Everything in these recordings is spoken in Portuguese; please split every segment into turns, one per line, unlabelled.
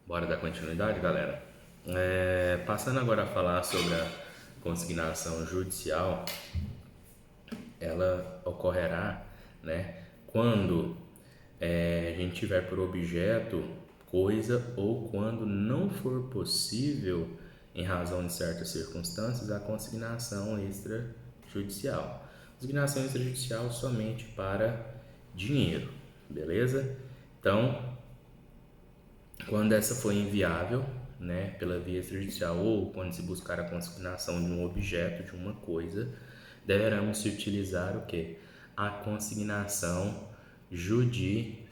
Bora dar continuidade, galera? Passando agora a falar sobre a consignação judicial, ela ocorrerá, né, quando a gente tiver por objeto coisa ou quando não for possível, em razão de certas circunstâncias, a consignação extrajudicial. Consignação extrajudicial somente para dinheiro, beleza? Então, quando essa for inviável, né, pela via extrajudicial ou quando se buscar a consignação de um objeto, de uma coisa, deveremos se utilizar o que? A consignação judicial.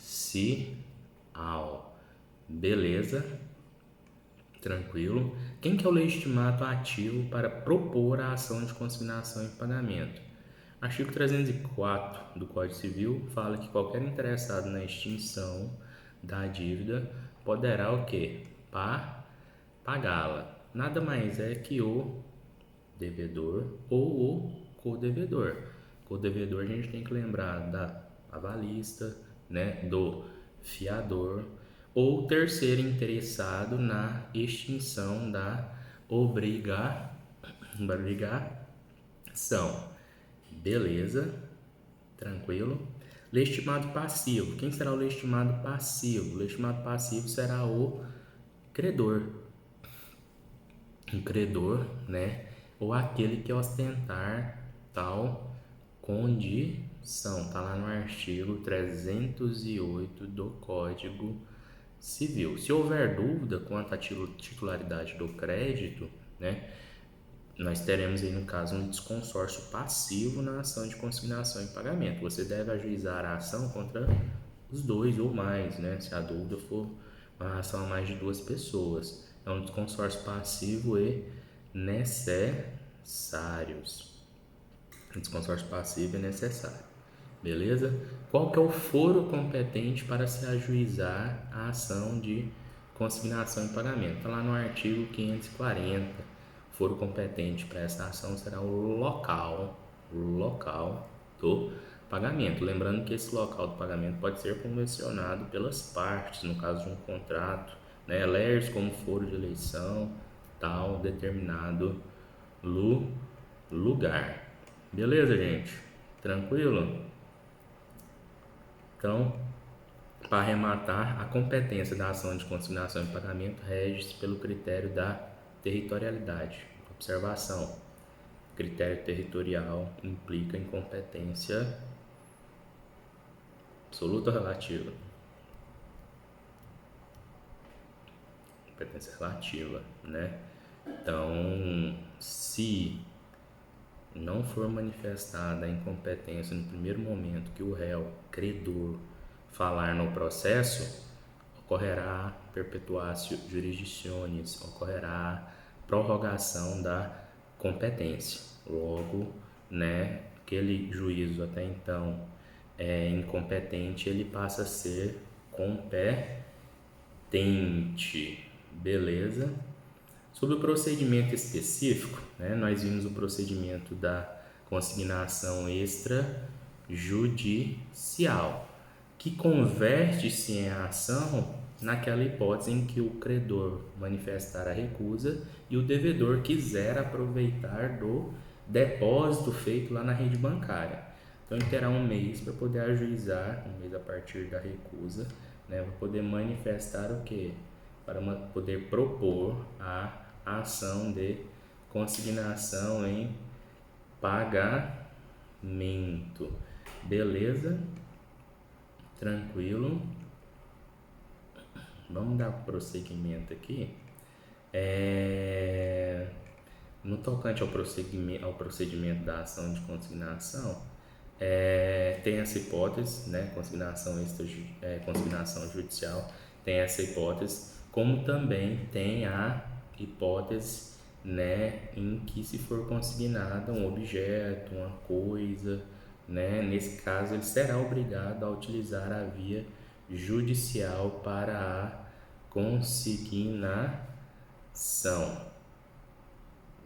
Beleza? Tranquilo? Quem que é o legitimato ativo para propor a ação de consignação em pagamento? Artigo 304 do Código Civil fala que qualquer interessado na extinção da dívida poderá o quê? Pagá-la. Nada mais é que o devedor ou o codevedor. Codevedor a gente tem que lembrar da avalista, né, do fiador ou terceiro interessado na extinção da obrigação. Beleza? Tranquilo? Legitimado passivo. Quem será o legitimado passivo? O legitimado passivo será o credor. O credor, né? Ou aquele que ostentar tal condição. Tá lá no artigo 308 do Código Civil. Se houver dúvida quanto à titularidade do crédito, né? Nós teremos aí, no caso, um desconsórcio passivo na ação de consignação em pagamento. Você deve ajuizar a ação contra os dois ou mais, né? Se a dúvida for uma ação a mais de duas pessoas. É um desconsórcio passivo e necessários. O desconsórcio passivo é necessário. Beleza? Qual que é o foro competente para se ajuizar a ação de consignação em pagamento? Está lá no artigo 540. O foro competente para essa ação será o local do pagamento. Lembrando que esse local do pagamento pode ser convencionado pelas partes, no caso de um contrato, né? Lerge como foro de eleição, tal determinado lugar. Beleza, gente? Tranquilo? Então, para arrematar, a competência da ação de consignação e pagamento rege-se pelo critério da territorialidade. Observação: critério territorial implica incompetência absoluta ou relativa? Competência relativa, né? Então, se não for manifestada a incompetência no primeiro momento que o réu, credor, falar no processo, ocorrerá perpetuatio jurisdictionis, ocorrerá prorrogação da competência. Logo, né, aquele juízo até então incompetente, ele passa a ser competente. Beleza? Sobre o procedimento específico, né, nós vimos o procedimento da consignação extrajudicial, que converte-se em ação naquela hipótese em que o credor manifestar a recusa e o devedor quiser aproveitar do depósito feito lá na rede bancária. Então ele terá um mês para poder ajuizar, um mês a partir da recusa, né, para poder manifestar o que? Para poder propor a ação de consignação em pagamento. Beleza? Tranquilo? Vamos dar prosseguimento aqui. No tocante ao procedimento da ação de consignação, tem essa hipótese, né? Consignação judicial tem essa hipótese, como também tem a hipótese, né, em que se for consignada um objeto, uma coisa, né, nesse caso ele será obrigado a utilizar a via judicial para a consignação.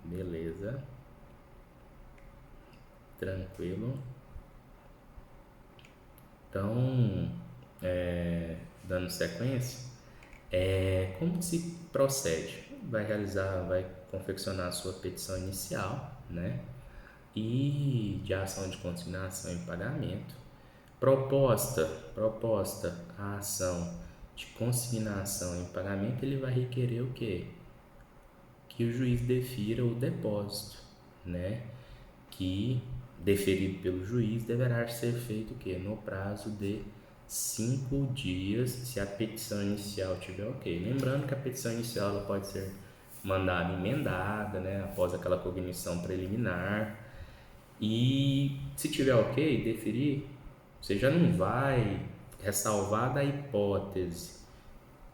Beleza? Tranquilo? Então, dando sequência, Como que se procede? Vai confeccionar a sua petição inicial, né? E de ação de consignação em pagamento. Proposta a ação de consignação em pagamento, ele vai requerer o quê? Que o juiz defira o depósito, né? Que, deferido pelo juiz, deverá ser feito o quê? No prazo de 5 dias, se a petição inicial estiver ok. Lembrando que a petição inicial ela pode ser mandada emendada, né? Após aquela cognição preliminar. E se tiver ok, deferir, você já não vai ressalvar da hipótese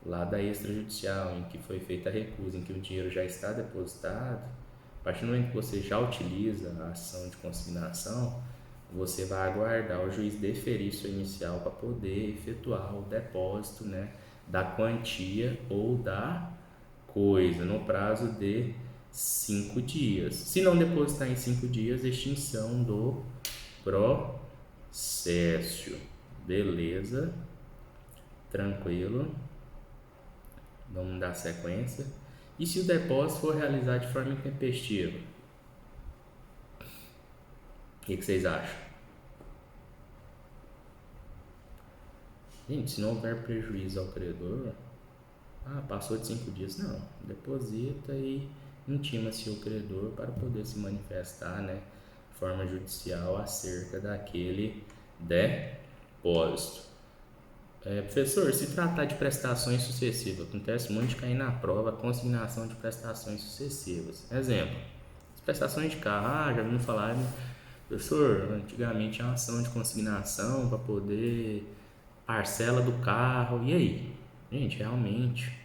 lá da extrajudicial, em que foi feita a recusa, em que o dinheiro já está depositado. A partir do momento que você já utiliza a ação de consignação, você vai aguardar o juiz deferir sua inicial para poder efetuar o depósito, né, da quantia ou da coisa no prazo de 5 dias. Se não depositar em 5 dias, extinção do processo. Beleza? Tranquilo? Vamos dar sequência. E se o depósito for realizado de forma intempestiva? O que vocês acham? Gente, se não houver prejuízo ao credor, passou de 5 dias, não. Deposita e intima-se o credor para poder se manifestar, né, de forma judicial acerca daquele depósito. Professor, se tratar de prestações sucessivas, acontece muito de cair na prova a consignação de prestações sucessivas. Exemplo, as prestações de carro, já vimos falar, né? Professor, antigamente tinha uma ação de consignação para poder parcela do carro, e aí? Gente, realmente,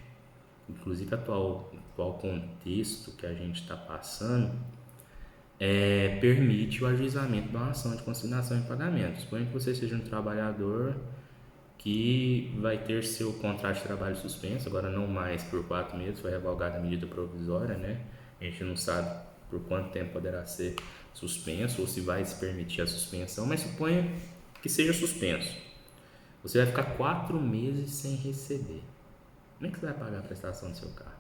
inclusive atual contexto que a gente está passando, permite o ajuizamento de uma ação de consignação em pagamento. Suponha que você seja um trabalhador que vai ter seu contrato de trabalho suspenso, agora não mais por 4 meses, foi revogada a medida provisória, né? A gente não sabe por quanto tempo poderá ser suspenso ou se vai se permitir a suspensão, mas suponha que seja suspenso. Você vai ficar 4 meses sem receber. Como é que você vai pagar a prestação do seu carro?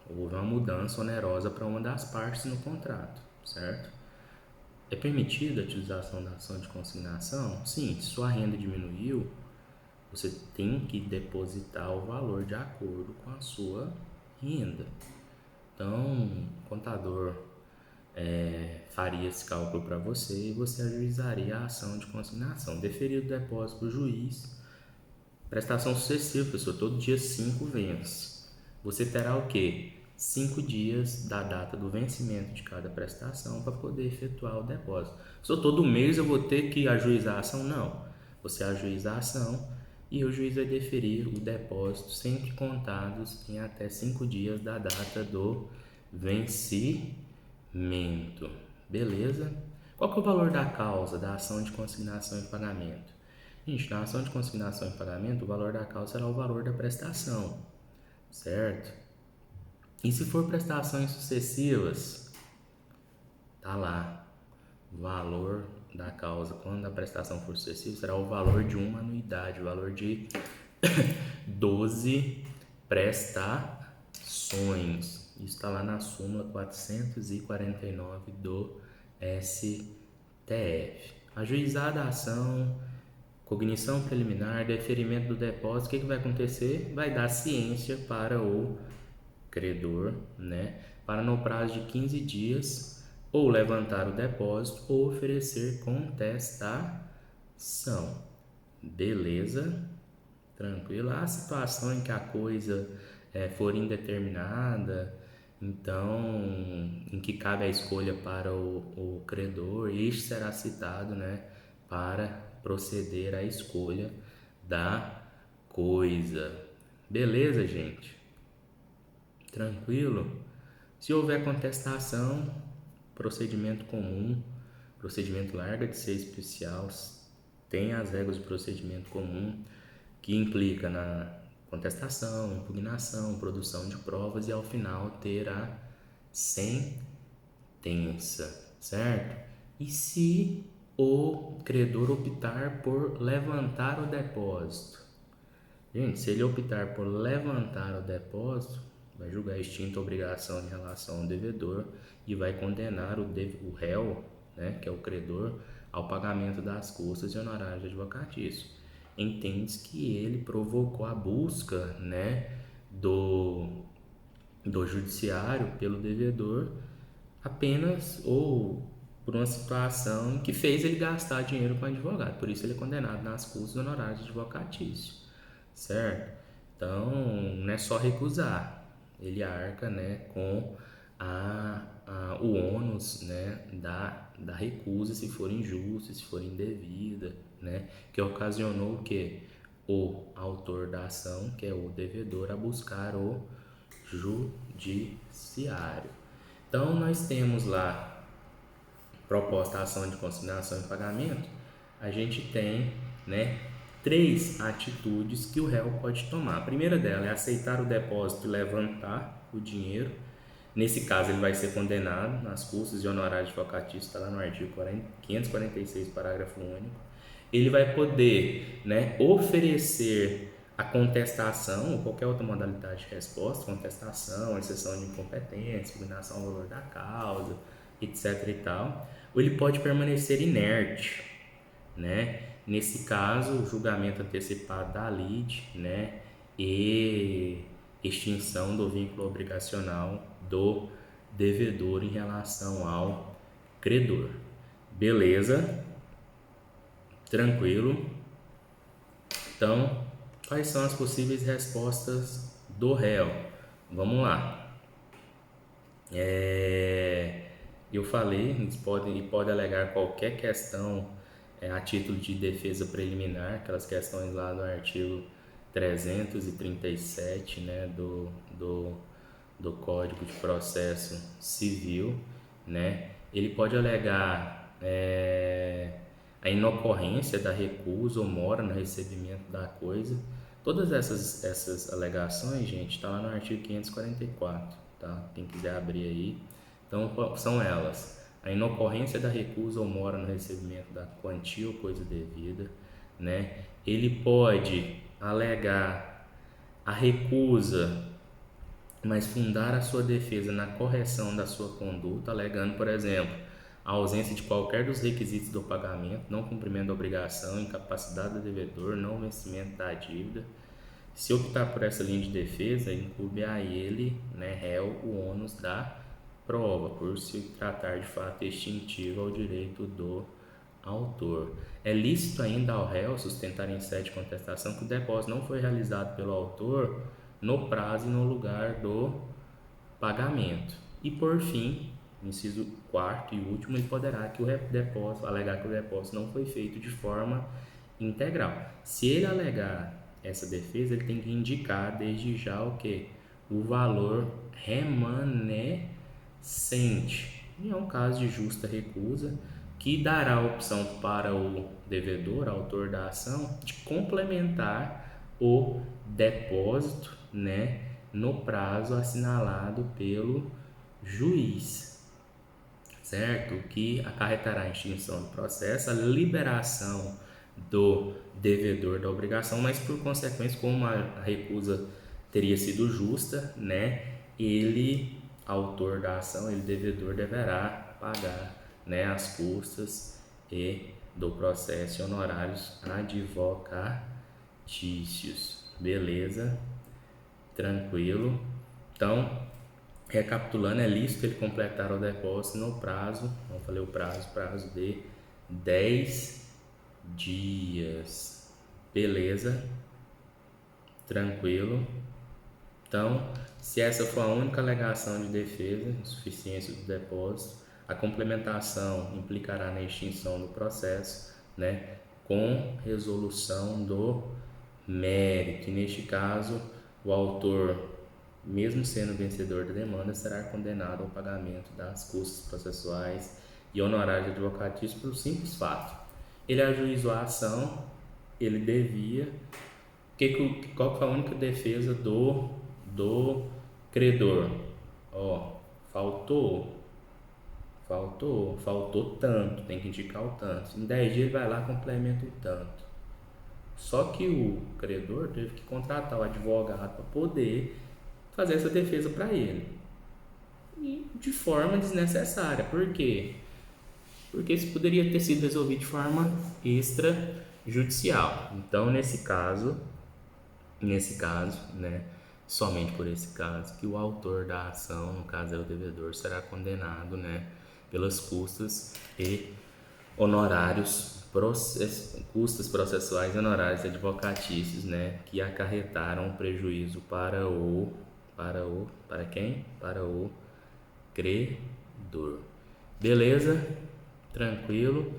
Houve uma mudança onerosa para uma das partes no contrato, certo? É permitida a utilização da ação de consignação? Sim, se sua renda diminuiu, você tem que depositar o valor de acordo com a sua renda. Então, o contador faria esse cálculo para você e você ajuizaria a ação de consignação. Deferido o depósito para o juiz, prestação sucessiva, pessoal, todo dia 5 vence. Você terá o quê? 5 dias da data do vencimento de cada prestação para poder efetuar o depósito. Se todo mês eu vou ter que ajuizar a ação? Não. Você ajuiza a ação e o juiz vai deferir o depósito sempre contados em até 5 dias da data do vencimento. Beleza? Qual que é o valor da causa da ação de consignação em pagamento? Gente, na ação de consignação em pagamento, o valor da causa será o valor da prestação, certo? E se for prestações sucessivas, tá lá, o valor da causa, quando a prestação for sucessiva, será o valor de uma anuidade, o valor de 12 prestações. Isso está lá na súmula 449 do STF. Ajuizada a ação, cognição preliminar, deferimento do depósito, o que vai acontecer? Vai dar ciência para o credor, né, para no prazo de 15 dias ou levantar o depósito ou oferecer contestação. Beleza? Tranquilo? A situação em que a coisa for indeterminada, então em que cabe a escolha para o credor, este será citado, né, para proceder à escolha da coisa. Beleza, gente? Tranquilo? Se houver contestação, procedimento comum, procedimento larga de ser especial, tem as regras do procedimento comum, que implica na contestação, impugnação, produção de provas e ao final ter a sentença, certo? E se o credor optar por levantar o depósito. Gente, se ele optar por levantar o depósito, vai julgar extinta a obrigação em relação ao devedor e vai condenar o réu, né, que é o credor, ao pagamento das custas e honorários advocatícios. Entende-se que ele provocou a busca, né, do judiciário pelo devedor apenas ou por uma situação que fez ele gastar dinheiro com advogado. Por isso ele é condenado nas custas e honorários advocatícios, certo? Então, não é só recusar, ele arca, né, com o ônus, né, da recusa, se for injusta, se for indevida, né, que ocasionou o quê? O autor da ação, que é o devedor, a buscar o judiciário. Então, nós temos lá proposta ação de consignação e pagamento, a gente tem, né, 3 atitudes que o réu pode tomar. A primeira dela é aceitar o depósito e levantar o dinheiro. Nesse caso, ele vai ser condenado nas custas e honorários advocatícios, está lá no artigo 546, parágrafo único. Ele vai poder, né, oferecer a contestação ou qualquer outra modalidade de resposta, contestação, exceção de incompetência, impugnação ao valor da causa, etc. e tal, ou ele pode permanecer inerte, né? Nesse caso, o julgamento antecipado da lide, né, e extinção do vínculo obrigacional do devedor em relação ao credor. Beleza? Tranquilo? Então, quais são as possíveis respostas do réu? Vamos lá. Eu falei, eles pode alegar qualquer questão a título de defesa preliminar, aquelas questões lá do artigo 337, né, do Código de Processo Civil, né? Ele pode alegar a inocorrência da recusa ou mora no recebimento da coisa. Todas essas alegações, gente, está lá no artigo 544, tá? Quem quiser abrir aí. Então, são elas: a inocorrência da recusa ou mora no recebimento da quantia ou coisa devida, né? Ele pode alegar a recusa, mas fundar a sua defesa na correção da sua conduta, alegando, por exemplo, a ausência de qualquer dos requisitos do pagamento, não cumprimento da obrigação, incapacidade do devedor, não vencimento da dívida. Se optar por essa linha de defesa, incube a ele, né, réu, o ônus da prova, por se tratar de fato extintivo ao direito do autor. É lícito ainda ao réu sustentar em sede de contestação que o depósito não foi realizado pelo autor no prazo e no lugar do pagamento. E por fim, inciso 4º e último, ele poderá alegar que o depósito não foi feito de forma integral. Se ele alegar essa defesa, ele tem que indicar desde já o que? O valor remanescente. E é um caso de justa recusa, que dará a opção para o devedor, autor da ação, de complementar o depósito, né, no prazo assinalado pelo juiz, certo? Que acarretará a extinção do processo, a liberação do devedor da obrigação, mas por consequência, como a recusa teria sido justa, né, ele, autor da ação, ele devedor, deverá pagar, né, as custas do processo e honorários advocatícios. Beleza? Tranquilo? Então, recapitulando, é lícito ele completar o depósito no prazo, eu falei o prazo de 10 dias. Beleza? Tranquilo? Então, se essa for a única alegação de defesa, insuficiência do depósito, a complementação implicará na extinção do processo, né, com resolução do mérito. E neste caso, o autor, mesmo sendo vencedor da demanda, será condenado ao pagamento das custas processuais e honorários advocatícios pelo simples fato: ele ajuizou a ação, ele devia. Qual que é a única defesa do credor? Faltou Faltou tanto, tem que indicar o tanto. Em 10 dias ele vai lá e complementa o tanto. Só que o credor teve que contratar o advogado para poder fazer essa defesa para ele. E de forma desnecessária. Por quê? Porque isso poderia ter sido resolvido de forma extrajudicial. Então, nesse caso, né, somente por esse caso, que o autor da ação, no caso é o devedor, será condenado, né, pelas custas e honorários, custas processuais e honorários advocatícios, né, que acarretaram prejuízo para quem? Para o credor. Beleza? Tranquilo.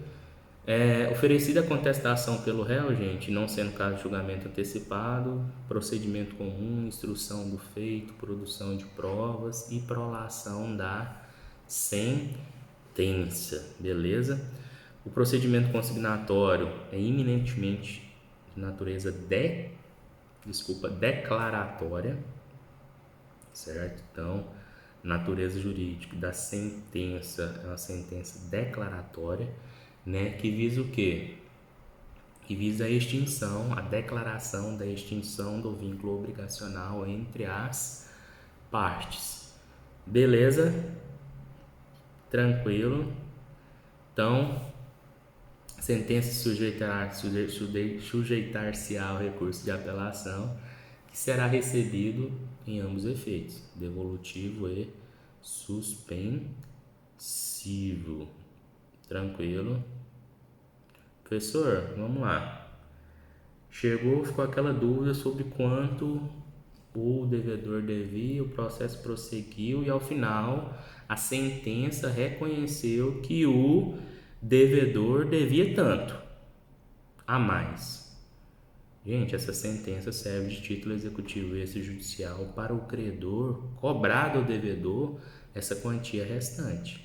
Oferecida a contestação pelo réu, gente, não sendo caso de julgamento antecipado, procedimento comum, instrução do feito, produção de provas e prolação da sentença, beleza? O procedimento consignatório é eminentemente de natureza declaratória, certo? Então, natureza jurídica da sentença é uma sentença declaratória, né, que visa o quê? Que visa a extinção, a declaração da extinção do vínculo obrigacional entre as partes. Beleza? Tranquilo. Então, sentença sujeitar-se ao recurso de apelação, que será recebido em ambos efeitos, devolutivo e suspensivo. Tranquilo. Professor, vamos lá. Ficou aquela dúvida sobre quanto o devedor devia, o processo prosseguiu e ao final a sentença reconheceu que o devedor devia tanto a mais. Gente, essa sentença serve de título executivo extrajudicial para o credor cobrar do devedor essa quantia restante.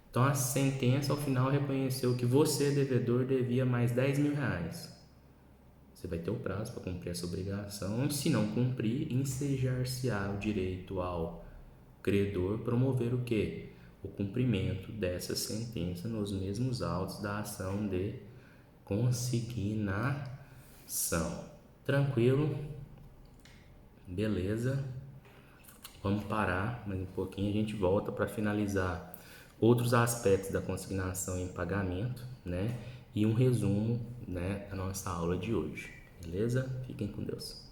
Então a sentença ao final reconheceu que você, devedor, devia mais 10 mil reais. Você vai ter o prazo para cumprir essa obrigação. Se não cumprir, ensejar-se-á o direito ao credor promover o quê? O cumprimento dessa sentença nos mesmos autos da ação de consignação. Tranquilo? Beleza? Vamos parar mais um pouquinho, a gente volta para finalizar outros aspectos da consignação em pagamento, né? E um resumo, né, da nossa aula de hoje. Beleza? Fiquem com Deus.